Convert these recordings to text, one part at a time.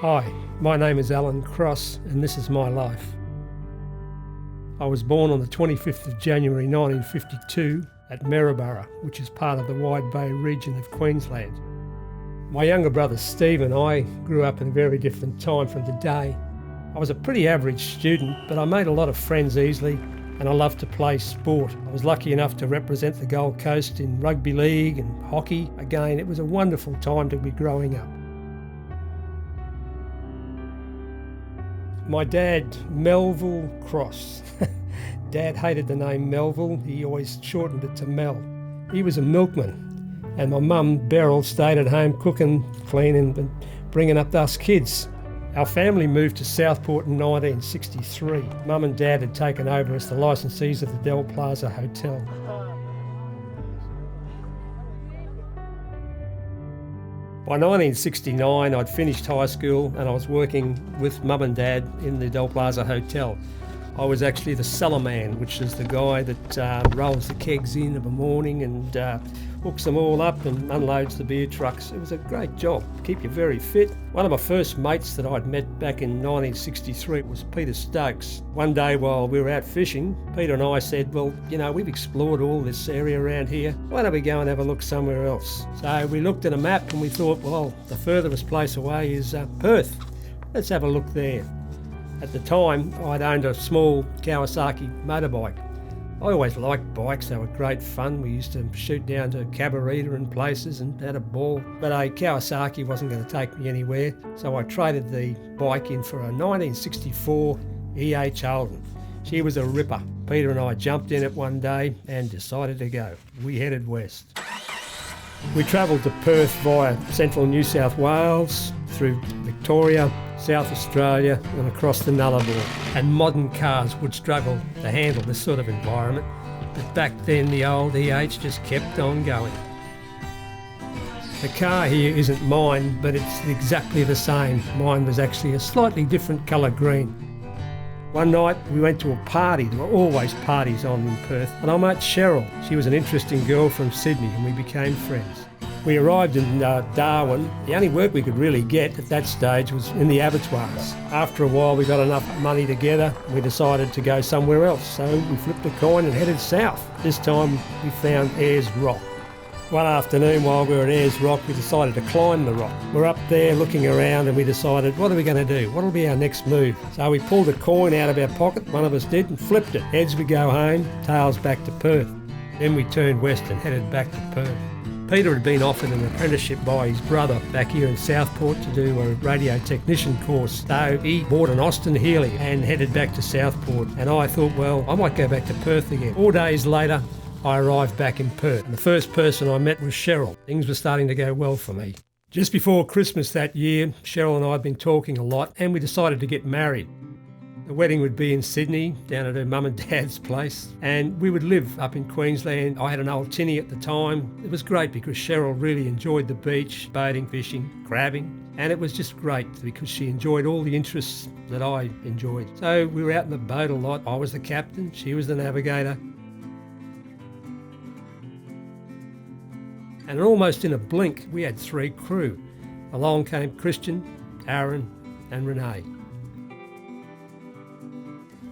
Hi, my name is Alan Cross and this is my life. I was born on the 25th of January 1952 at Maryborough, which is part of the Wide Bay region of Queensland. My younger brother Steve and I grew up in a very different time from today. I was a pretty average student, but I made a lot of friends easily and I loved to play sport. I was lucky enough to represent the Gold Coast in rugby league and hockey. Again, it was a wonderful time to be growing up. My dad, Melville Cross. Dad hated the name Melville, he always shortened it to Mel. He was a milkman, and my mum, Beryl, stayed at home cooking, cleaning and bringing up us kids. Our family moved to Southport in 1963. Mum and Dad had taken over as the licensees of the Del Plaza Hotel. By 1969, I'd finished high school and I was working with Mum and Dad in the Del Plaza Hotel. I was actually the cellar man, which is the guy that rolls the kegs in of a morning and hooks them all up and unloads the beer trucks. It was a great job, keep you very fit. One of my first mates that I'd met back in 1963 was Peter Stokes. One day while we were out fishing, Peter and I said, well, you know, we've explored all this area around here. Why don't we go and have a look somewhere else? So we looked at a map and we thought, well, the furthest place away is Perth. Let's have a look there. At the time, I'd owned a small Kawasaki motorbike. I always liked bikes, they were great fun. We used to shoot down to Cabarita and places and had a ball. But a Kawasaki wasn't going to take me anywhere, so I traded the bike in for a 1964 E.H. Holden. She was a ripper. Peter and I jumped in it one day and decided to go. We headed west. We travelled to Perth via central New South Wales, through Victoria, South Australia and across the Nullarbor. And modern cars would struggle to handle this sort of environment, but back then the old E.H. just kept on going. The car here isn't mine, but it's exactly the same. Mine was actually a slightly different colour green. One night we went to a party. There were always parties on in Perth, and I met Cheryl. She was an interesting girl from Sydney and we became friends. We arrived in Darwin. The only work we could really get at that stage was in the abattoirs. After a while we got enough money together, we decided to go somewhere else. So we flipped a coin and headed south. This time we found Ayers Rock. One afternoon while we were at Ayers Rock, we decided to climb the rock. We're up there looking around and we decided, what are we going to do? What will be our next move? So we pulled a coin out of our pocket, one of us did, and flipped it. Heads we go home, tails back to Perth. Then we turned west and headed back to Perth. Peter had been offered an apprenticeship by his brother back here in Southport to do a radio technician course. So he bought an Austin Healey and headed back to Southport. And I thought, well, I might go back to Perth again. 4 days later, I arrived back in Perth. And the first person I met was Cheryl. Things were starting to go well for me. Just before Christmas that year, Cheryl and I had been talking a lot and we decided to get married. The wedding would be in Sydney, down at her mum and dad's place, and we would live up in Queensland. I had an old tinny at the time. It was great because Cheryl really enjoyed the beach, boating, fishing, crabbing, and it was just great because she enjoyed all the interests that I enjoyed. So we were out in the boat a lot. I was the captain, she was the navigator. And almost in a blink, we had 3 crew. Along came Christian, Aaron and Renee.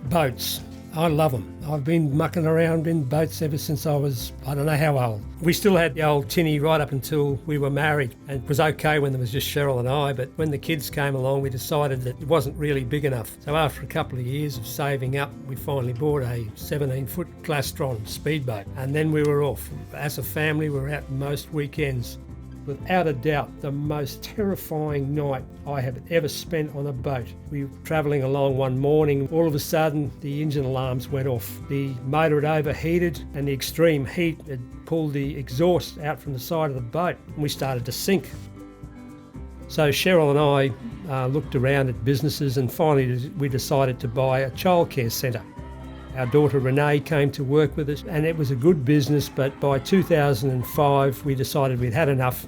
Boats. I love them. I've been mucking around in boats ever since I was, I don't know how old. We still had the old tinny right up until we were married. And it was okay when there was just Cheryl and I, but when the kids came along, we decided that it wasn't really big enough. So after a couple of years of saving up, we finally bought a 17-foot Glastron speedboat. And then we were off. As a family, we were out most weekends. Without a doubt, the most terrifying night I have ever spent on a boat. We were travelling along one morning. All of a sudden, the engine alarms went off. The motor had overheated and the extreme heat had pulled the exhaust out from the side of the boat and we started to sink. So Cheryl and I looked around at businesses and finally we decided to buy a childcare centre. Our daughter Renee came to work with us and it was a good business, but by 2005 we decided we'd had enough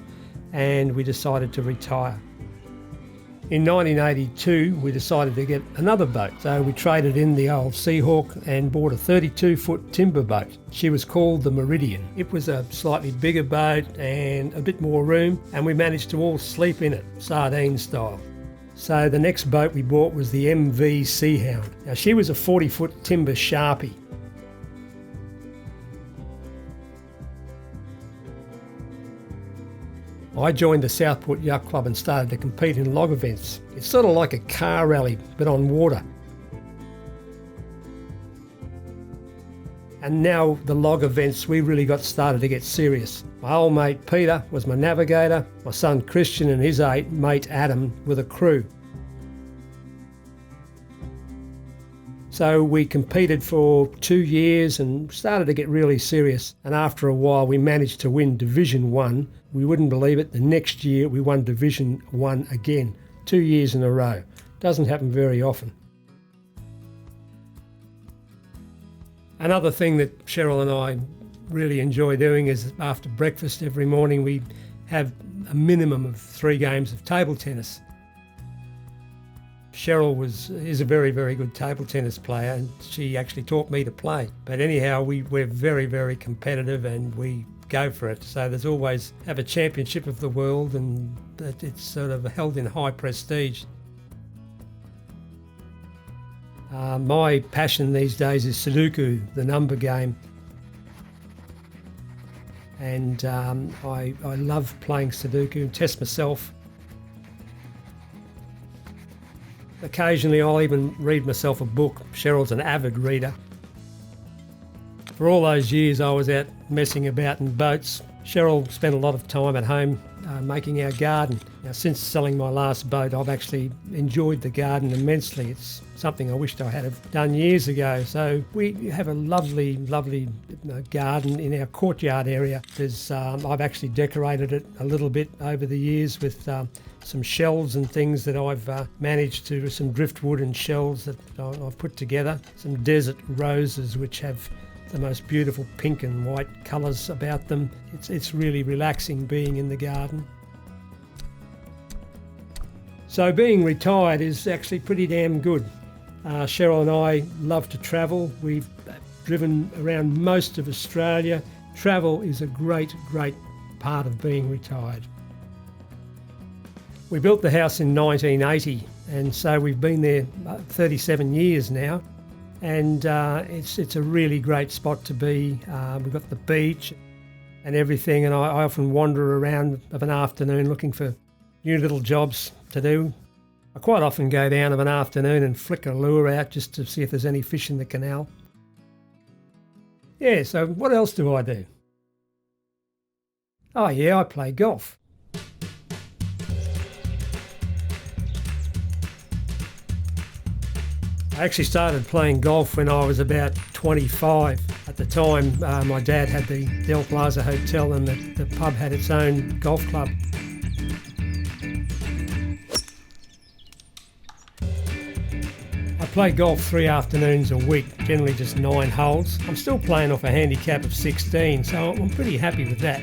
and we decided to retire. In 1982, we decided to get another boat, so we traded in the old Seahawk and bought a 32-foot timber boat. She was called the Meridian. It was a slightly bigger boat and a bit more room, and we managed to all sleep in it, sardine style. So the next boat we bought was the MV Seahound. Now she was a 40-foot timber Sharpie. I joined the Southport Yacht Club and started to compete in log events. It's sort of like a car rally, but on water. And now the log events, we really got started to get serious. My old mate Peter was my navigator, my son Christian and his mate Adam were the crew. So we competed for 2 years and started to get really serious. And after a while we managed to win Division 1. We wouldn't believe it, the next year we won Division 1 again, 2 years in a row. Doesn't happen very often. Another thing that Cheryl and I really enjoy doing is after breakfast every morning we have a minimum of 3 games of table tennis. Cheryl is a very, very good table tennis player and she actually taught me to play. But anyhow, we're very, very competitive and we go for it. So there's always have a championship of the world and it's sort of held in high prestige. My passion these days is Sudoku, the number game. And I love playing Sudoku and test myself. Occasionally I'll even read myself a book. Cheryl's an avid reader. For all those years I was out messing about in boats. Cheryl spent a lot of time at home making our garden. Now since selling my last boat I've actually enjoyed the garden immensely. It's something I wished I had have done years ago. So we have a lovely, lovely garden in our courtyard area. I've actually decorated it a little bit over the years with some shells and things that I've managed to, some driftwood and shells that I've put together. Some desert roses which have the most beautiful pink and white colours about them. It's really relaxing being in the garden. So being retired is actually pretty damn good. Cheryl and I love to travel. We've driven around most of Australia. Travel is a great, great part of being retired. We built the house in 1980 and so we've been there 37 years now. And it's a really great spot to be. We've got the beach and everything, and I often wander around of an afternoon looking for new little jobs to do. I quite often go down of an afternoon and flick a lure out just to see if there's any fish in the canal. Yeah, so what else do I do? Oh yeah, I play golf. I actually started playing golf when I was about 25. At the time, my dad had the Del Plaza Hotel and the pub had its own golf club. I play golf 3 afternoons a week, generally just 9 holes. I'm still playing off a handicap of 16, so I'm pretty happy with that.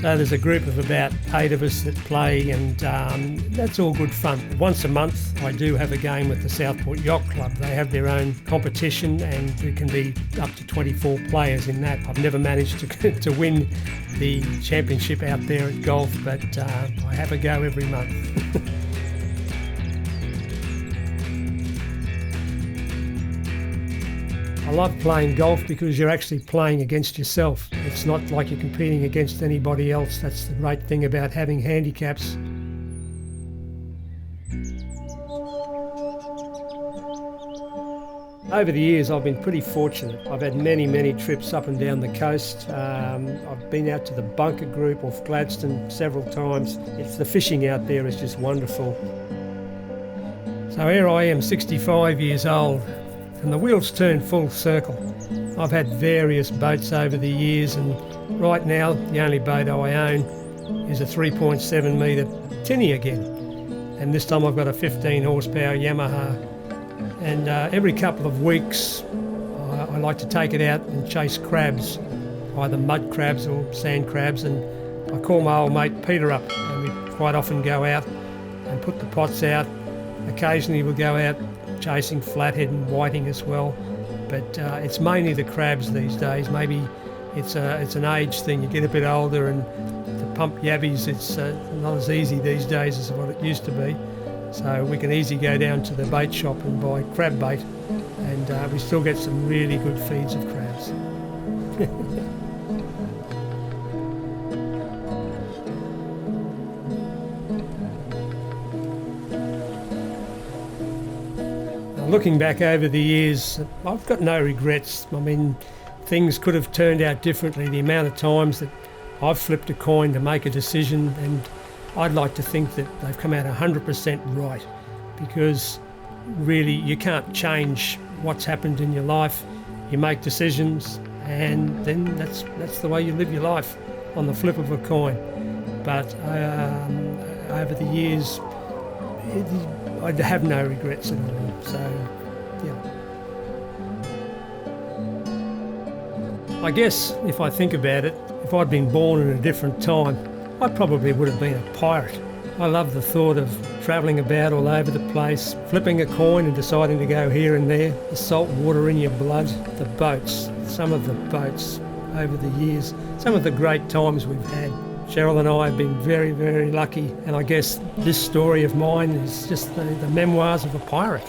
So there's a group of about 8 of us that play and that's all good fun. Once a month I do have a game with the Southport Yacht Club. They have their own competition and there can be up to 24 players in that. I've never managed to win the championship out there at golf, but I have a go every month. I love playing golf because you're actually playing against yourself. It's not like you're competing against anybody else. That's the great thing about having handicaps. Over the years I've been pretty fortunate. I've had many, many trips up and down the coast. I've been out to the Bunker Group off Gladstone several times. The fishing out there is just wonderful. So here I am, 65 years old. And the wheels turn full circle. I've had various boats over the years and right now the only boat I own is a 3.7 metre tinny again. And this time I've got a 15 horsepower Yamaha. And every couple of weeks I like to take it out and chase crabs, either mud crabs or sand crabs, and I call my old mate Peter up, and we quite often go out and put the pots out. Occasionally we'll go out chasing flathead and whiting as well, but it's mainly the crabs these days. Maybe it's an age thing. You get a bit older, and to pump yabbies, it's not as easy these days as what it used to be. So we can easily go down to the bait shop and buy crab bait, and we still get some really good feeds of crabs. Looking back over the years, I've got no regrets. I mean, things could have turned out differently. The amount of times that I've flipped a coin to make a decision, and I'd like to think that they've come out 100% right, because really you can't change what's happened in your life. You make decisions, and then that's the way you live your life, on the flip of a coin. But over the years, I have no regrets at all. So, yeah. I guess if I think about it, if I'd been born in a different time, I probably would have been a pirate. I love the thought of travelling about all over the place, flipping a coin and deciding to go here and there, the salt water in your blood, the boats, some of the boats over the years, some of the great times we've had. Cheryl and I have been very, very lucky, and I guess this story of mine is just the memoirs of a pirate.